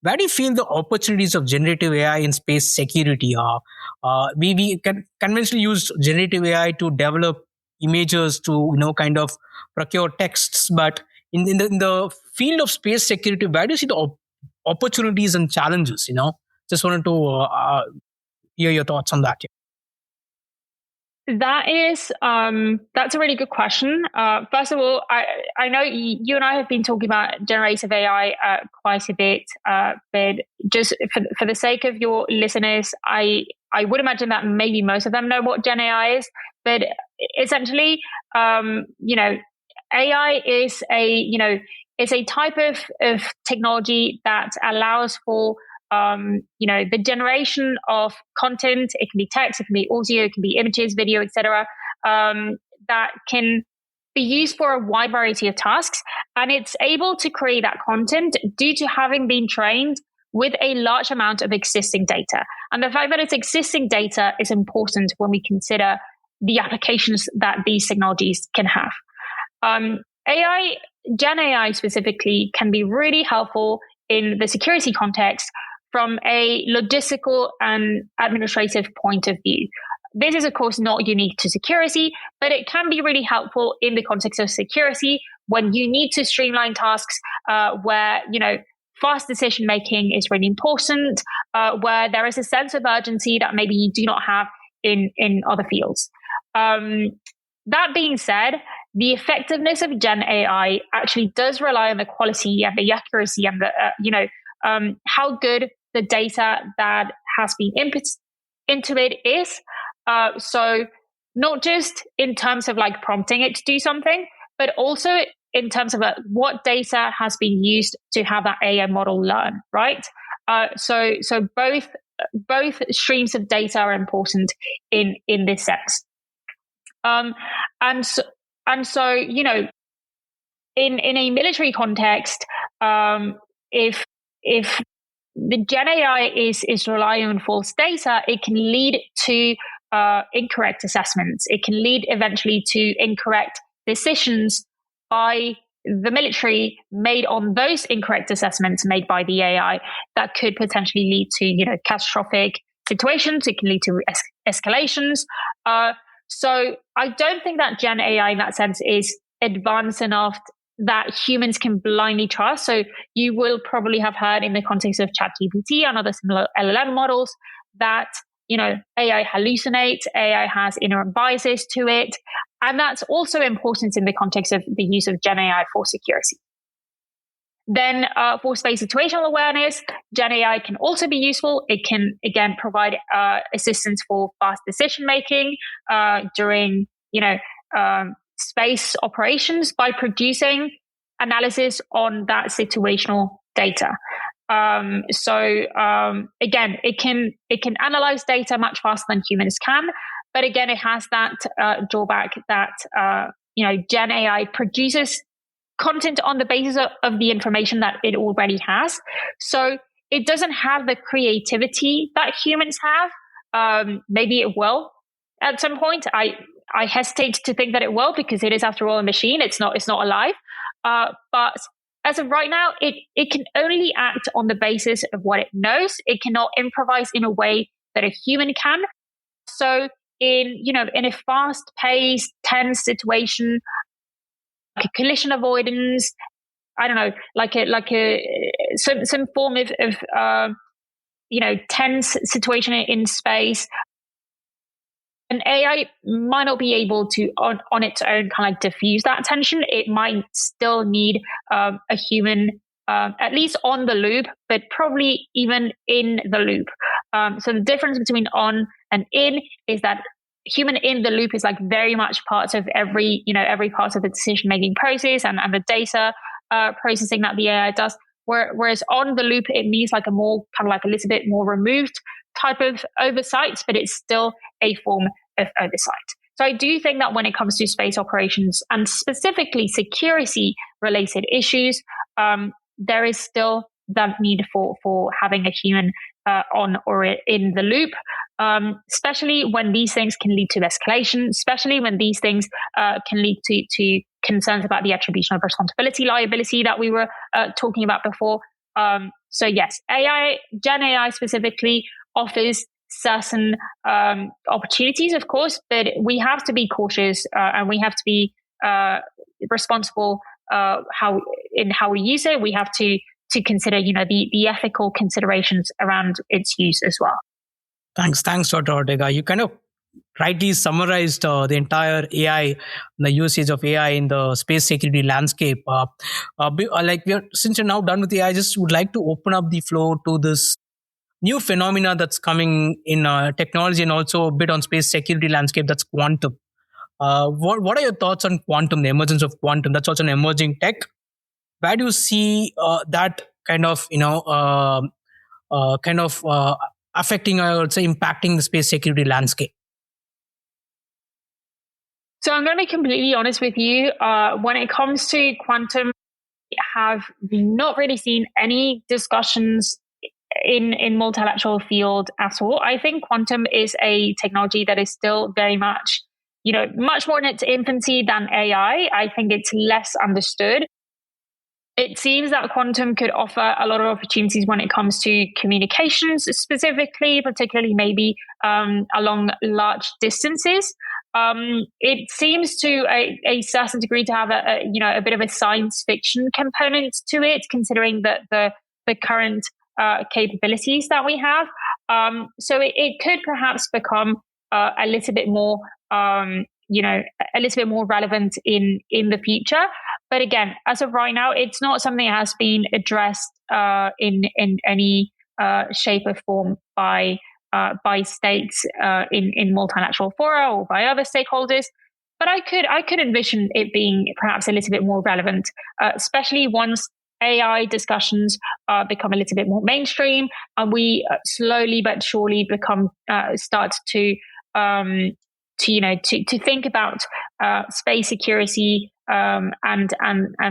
where do you feel the opportunities of generative AI in space security are? We can conventionally use generative AI to develop images, to kind of procure texts, but in the field of space security, where do you see the opportunities and challenges? Just wanted to hear your thoughts on that. That's a really good question. First of all, I know you and I have been talking about generative AI quite a bit, but just for the sake of your listeners, I would imagine that maybe most of them know what Gen AI is, but essentially, AI is a type of technology that allows for the generation of content. It can be text, it can be audio, it can be images, video, etc. That can be used for a wide variety of tasks, and it's able to create that content due to having been trained with a large amount of existing data. And the fact that it's existing data is important when we consider the applications that these technologies can have. Gen AI specifically, can be really helpful in the security context from a logistical and administrative point of view. This is, of course, not unique to security, but it can be really helpful in the context of security when you need to streamline tasks where, fast decision making is really important, where there is a sense of urgency that maybe you do not have in other fields. That being said, the effectiveness of Gen AI actually does rely on the quality and the accuracy and the, how good the data that has been input into it is. So not just in terms of like prompting it to do something, but also in terms of what data has been used to have that AI model learn, right? So both streams of data are important in this sense. And so in a military context, if the Gen AI is relying on false data, it can lead to incorrect assessments. It can lead eventually to incorrect decisions by the military made on those incorrect assessments made by the AI that could potentially lead to catastrophic situations. It can lead to escalations. So I don't think that Gen AI in that sense is advanced enough that humans can blindly trust. So you will probably have heard in the context of ChatGPT and other similar LLM models that, AI hallucinates, AI has inherent biases to it. And that's also important in the context of the use of Gen AI for security. Then for space situational awareness, Gen AI can also be useful. It can, again, provide assistance for fast decision-making during, space operations by producing analysis on that situational data. Again, it can analyze data much faster than humans can, but again, it has that drawback that Gen AI produces content on the basis of the information that it already has. So it doesn't have the creativity that humans have. Maybe it will at some point. I hesitate to think that it will, because it is, after all, a machine. It's not alive. But as of right now, it can only act on the basis of what it knows. It cannot improvise in a way that a human can. So in a fast-paced, tense situation, like a collision avoidance, I don't know, some form of tense situation in space, an AI might not be able to on its own kind of like diffuse that tension. It might still need a human at least on the loop, but probably even in the loop. So the difference between on and in is that human in the loop is like very much part of every part of the decision-making process and the data processing that the AI does. Whereas on the loop, it means like a more kind of like a little bit more removed type of oversight, but it's still a form of oversight. So I do think that when it comes to space operations and specifically security-related issues, there is still that need for having a human on or in the loop, especially when these things can lead to escalation, especially when these things can lead to concerns about the attribution of responsibility, liability that we were talking about before. So yes, Gen AI specifically offers certain opportunities, of course, but we have to be cautious and we have to be responsible how we use it. We have to consider, the ethical considerations around its use as well. Thanks, Dr. Ortega. You kind of rightly summarized the entire AI, the usage of AI in the space security landscape. Since you're now done with AI, I just would like to open up the floor to this new phenomena that's coming in technology and also a bit on space security landscape. That's quantum. What are your thoughts on quantum? The emergence of quantum. That's also an emerging tech. Where do you see that kind of affecting, I would say, impacting the space security landscape? So I'm going to be completely honest with you. When it comes to quantum, have not really seen any discussions in multilateral field at all. I think quantum is a technology that is still very much, much more in its infancy than AI. I think it's less understood. It seems that quantum could offer a lot of opportunities when it comes to communications specifically, particularly maybe along large distances. It seems to a certain degree to have a bit of a science fiction component to it, considering that the current capabilities that we have. So it could perhaps become a little bit more, a little bit more relevant in the future. But again, as of right now, it's not something that has been addressed in any shape or form by states in multilateral fora or by other stakeholders. But I could envision it being perhaps a little bit more relevant, especially once AI discussions become a little bit more mainstream, and we slowly but surely start to think about space security and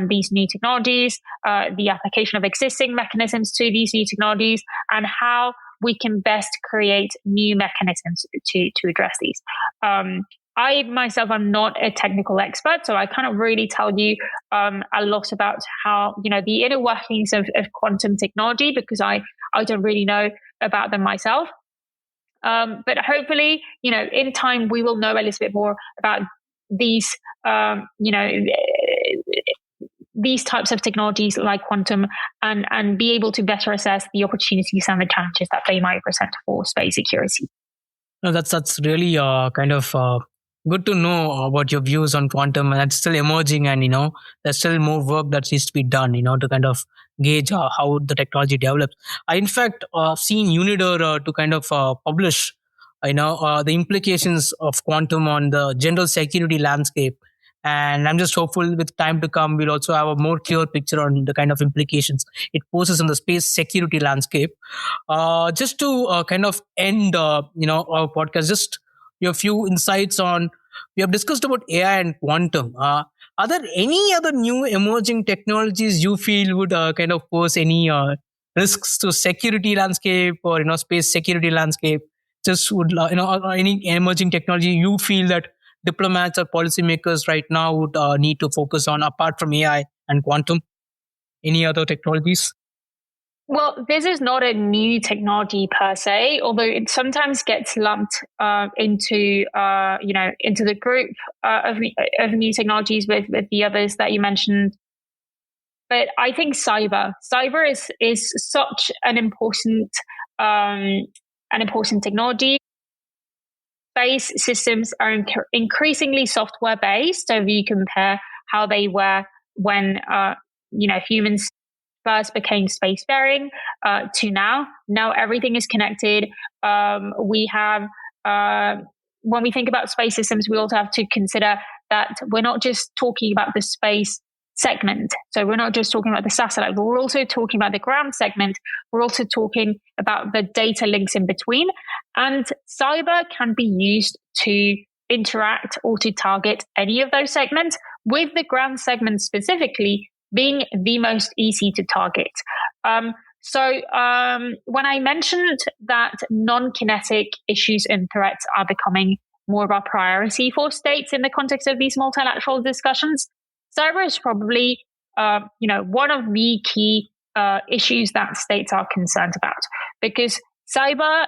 these new technologies, the application of existing mechanisms to these new technologies, and how we can best create new mechanisms to address these. I myself am not a technical expert, so I can't really tell you a lot about how, the inner workings of quantum technology, because I don't really know about them myself. But hopefully, in time, we will know a little bit more about these, these types of technologies like quantum, and be able to better assess the opportunities and the challenges that they might present for space security. No, that's really kind of good to know about your views on quantum, and it's still emerging, and there's still more work that needs to be done, to kind of gauge how the technology develops. I in fact seen Unidor to kind of publish, the implications of quantum on the general security landscape. And I'm just hopeful with time to come, we'll also have a more clear picture on the kind of implications it poses on the space security landscape. Just to kind of end, our podcast, just a few insights on, we have discussed about AI and quantum. Are there any other new emerging technologies you feel would kind of pose any risks to security landscape or, space security landscape? Just would, any emerging technology you feel that diplomats or policymakers right now would need to focus on apart from AI and quantum? Any other technologies? Well, this is not a new technology per se, although it sometimes gets lumped into the group of new technologies with the others that you mentioned. But I think cyber is such an important technology. Space systems are increasingly software based. So if you compare how they were when humans first became spacefaring to now everything is connected. We have when we think about space systems, we also have to consider that we're not just talking about the space segment. So we're not just talking about the satellite, but we're also talking about the ground segment. We're also talking about the data links in between. And cyber can be used to interact or to target any of those segments, with the ground segment specifically being the most easy to target. So when I mentioned that non-kinetic issues and threats are becoming more of a priority for states in the context of these multilateral discussions, cyber is probably one of the key issues that states are concerned about. Because cyber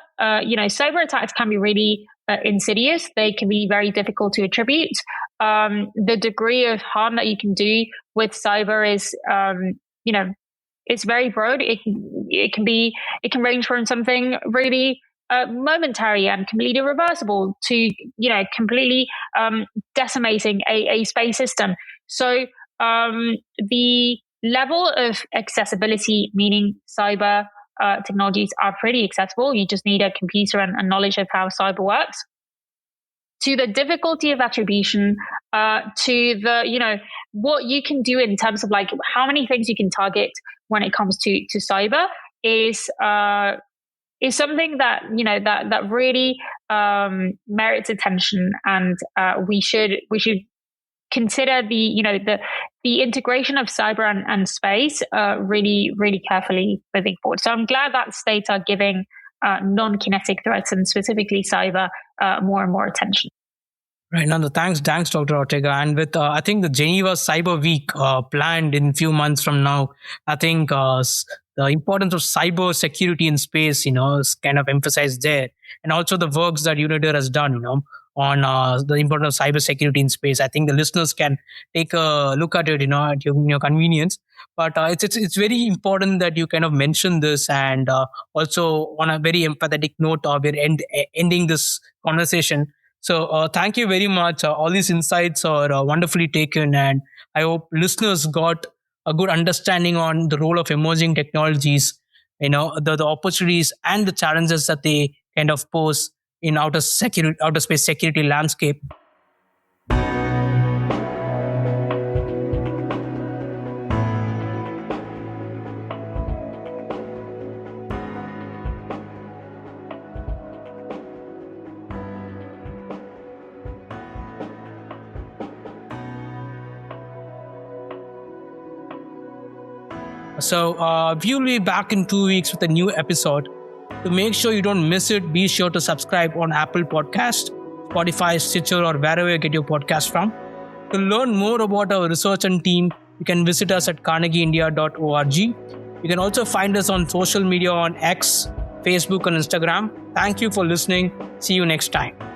attacks can be really insidious. They can be very difficult to attribute. The degree of harm that you can do with cyber is, it's very broad. It can range from something really momentary and completely reversible to, completely decimating a space system. So the level of accessibility, meaning cyber technologies are pretty accessible. You just need a computer and knowledge of how cyber works. To the difficulty of attribution, to the, what you can do in terms of like how many things you can target when it comes to cyber is something that, that really merits attention. And we should consider the integration of cyber and space really, really carefully moving forward. So I'm glad that states are giving non-kinetic threats and specifically cyber more and more attention. Right, Nanda, thanks, Dr. Ortega. And with, I think the Geneva Cyber Week planned in a few months from now, I think the importance of cyber security in space, is kind of emphasized there. And also the works that UNIDER has done, on the importance of cyber security in space. I think the listeners can take a look at it, at your convenience. But it's very important that you kind of mention this, and also on a very empathetic note, we're ending this conversation. So thank you very much. All these insights are wonderfully taken, and I hope listeners got a good understanding on the role of emerging technologies, the opportunities and the challenges that they kind of pose in outer space security landscape. So we'll be back in 2 weeks with a new episode. To make sure you don't miss it, be sure to subscribe on Apple Podcast, Spotify, Stitcher, or wherever you get your podcast from. To learn more about our research and team, you can visit us at carnegieindia.org. You can also find us on social media on X, Facebook, and Instagram. Thank you for listening. See you next time.